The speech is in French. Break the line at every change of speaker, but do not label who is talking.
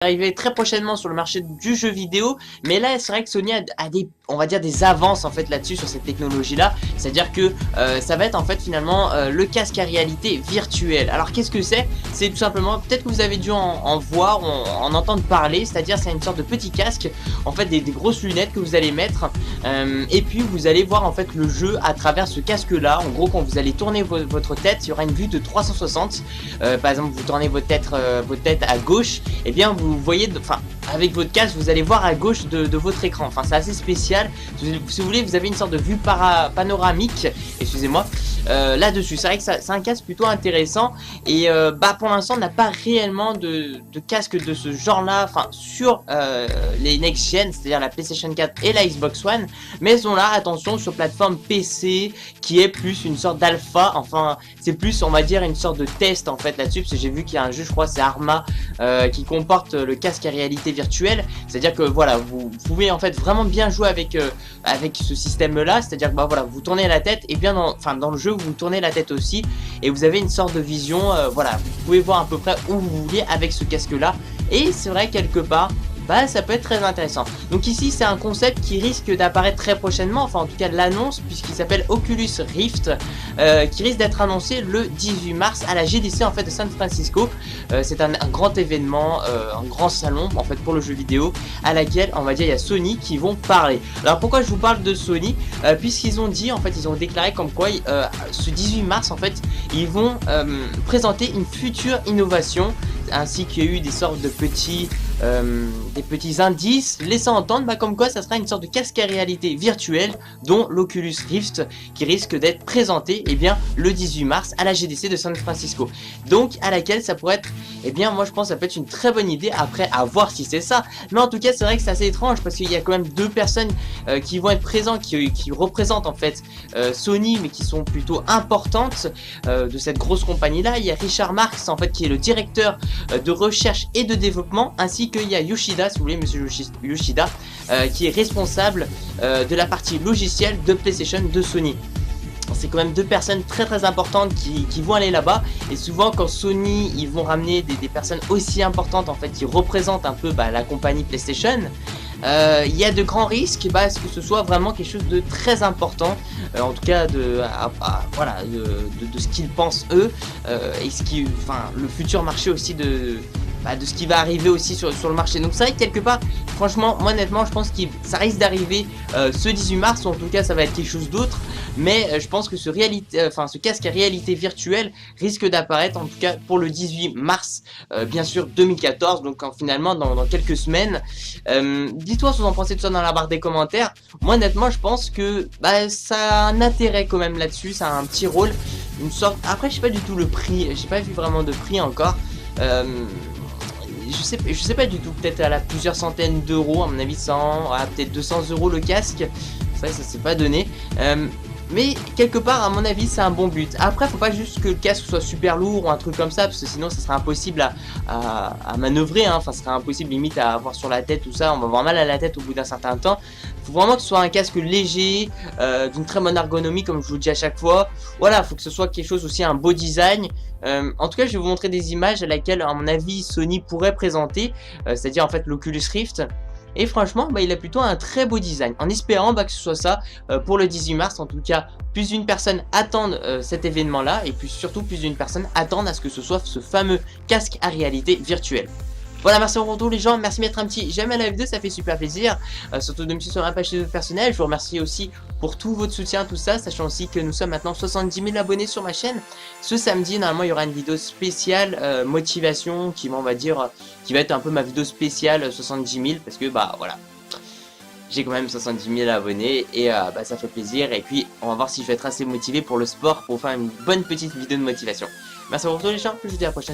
arriver très prochainement sur le marché du jeu vidéo, mais là c'est vrai que Sony a des, on va dire, des avances en fait là-dessus sur cette technologie là, c'est à dire que ça va être en fait finalement le casque à réalité virtuelle. Alors qu'est-ce que c'est tout simplement, peut-être que vous avez dû en voir, en entendre parler, c'est à dire c'est une sorte de petit casque, en fait des grosses lunettes que vous allez mettre, et puis vous allez voir en fait le jeu à travers ce casque là. En gros, quand vous allez tourner votre tête, il y aura une vue de 360, par exemple vous tournez votre tête à gauche, et bien vous voyez, enfin avec votre casque vous allez voir à gauche de votre écran. Enfin c'est assez spécial, si vous voulez vous avez une sorte de vue panoramique, excusez-moi, là-dessus. C'est vrai que c'est un casque plutôt intéressant, et bah pour l'instant on n'a pas réellement de casque de ce genre là, enfin sur les next gen, c'est-à-dire la PlayStation 4 et la Xbox One, mais ils sont là, attention, sur plateforme PC, qui est plus une sorte d'alpha, enfin c'est plus, on va dire, une sorte de test en fait là-dessus, parce que j'ai vu qu'il y a un jeu, je crois c'est Arma, qui comporte le casque à réalité virtuelle, c'est-à-dire que voilà, vous pouvez en fait vraiment bien jouer avec ce système là, c'est-à-dire que bah voilà, vous tournez la tête, et bien dans le jeu vous tournez la tête aussi, et vous avez une sorte de vision, voilà, vous pouvez voir à peu près où vous voulez avec ce casque là, et c'est vrai quelque part, bah ça peut être très intéressant. Donc ici c'est un concept qui risque d'apparaître très prochainement, enfin en tout cas de l'annonce, puisqu'il s'appelle Oculus Rift, qui risque d'être annoncé le 18 mars à la GDC en fait de San Francisco. C'est un grand événement, un grand salon en fait pour le jeu vidéo, à laquelle on va dire il y a Sony qui vont parler. Alors pourquoi je vous parle de Sony, puisqu'ils ont dit, en fait ils ont déclaré comme quoi ce 18 mars en fait ils vont présenter une future innovation, ainsi qu'il y a eu des sortes de petits indices laissant entendre comme quoi ça sera une sorte de casque à réalité virtuelle, dont l'Oculus Rift, qui risque d'être présenté le 18 mars à la GDC de San Francisco, donc à laquelle ça pourrait être, moi je pense que ça peut être une très bonne idée, après à voir si c'est ça, mais en tout cas c'est vrai que c'est assez étrange, parce qu'il y a quand même deux personnes qui vont être présentes, qui représentent en fait Sony, mais qui sont plutôt importantes de cette grosse compagnie là. Il y a Richard Marx en fait qui est le directeur de recherche et de développement, ainsi qu'il y a Yoshida, si vous voulez, monsieur Yoshida, qui est responsable de la partie logicielle de PlayStation de Sony. C'est quand même deux personnes très importantes qui vont aller là-bas, et souvent quand Sony ils vont ramener des personnes aussi importantes en fait qui représentent un peu la compagnie PlayStation, il y a de grands risques à ce que ce soit vraiment quelque chose de très important, en tout cas voilà, de ce qu'ils pensent eux, et le futur marché aussi de ce qui va arriver aussi sur le marché. Donc c'est vrai que quelque part, franchement, moi honnêtement je pense que ça risque d'arriver ce 18 mars, ou en tout cas ça va être quelque chose d'autre, mais je pense que ce casque à réalité virtuelle risque d'apparaître, en tout cas pour le 18 mars, bien sûr 2014, donc finalement dans quelques semaines. Dites-moi ce que vous en pensez de ça dans la barre des commentaires. Moi honnêtement je pense que ça a un intérêt quand même là-dessus, ça a un petit rôle, une sorte, après je sais pas du tout le prix, j'ai pas vu vraiment de prix encore, je sais pas du tout, peut-être à plusieurs centaines d'euros, à mon avis 100, peut-être 200 € le casque, ça s'est pas donné, mais quelque part à mon avis c'est un bon but. Après faut pas juste que le casque soit super lourd ou un truc comme ça, parce que sinon ça serait impossible à manœuvrer, hein. Enfin ça serait impossible limite à avoir sur la tête, tout ça, on va avoir mal à la tête au bout d'un certain temps. Faut vraiment que ce soit un casque léger, d'une très bonne ergonomie, comme je vous le dis à chaque fois. Voilà, faut que ce soit quelque chose aussi, un beau design. En tout cas je vais vous montrer des images à laquelle à mon avis Sony pourrait présenter, c'est-à-dire en fait l'Oculus Rift. Et franchement il a plutôt un très beau design, en espérant que ce soit ça pour le 18 mars. En tout cas plus d'une personne attendent cet événement là, et puis surtout plus d'une personne attendent à ce que ce soit ce fameux casque à réalité virtuelle. Voilà, merci pour tout les gens, merci de mettre un petit j'aime à la vidéo, ça fait super plaisir, surtout de me suivre sur ma page personnelle. Je vous remercie aussi pour tout votre soutien, tout ça, sachant aussi que nous sommes maintenant 70 000 abonnés sur ma chaîne. Ce samedi normalement il y aura une vidéo spéciale motivation, qui va être un peu ma vidéo spéciale 70 000, parce que voilà, j'ai quand même 70 000 abonnés, et ça fait plaisir, et puis on va voir si je vais être assez motivé pour le sport, pour faire une bonne petite vidéo de motivation. Merci pour tout les gens, je vous dis à la prochaine.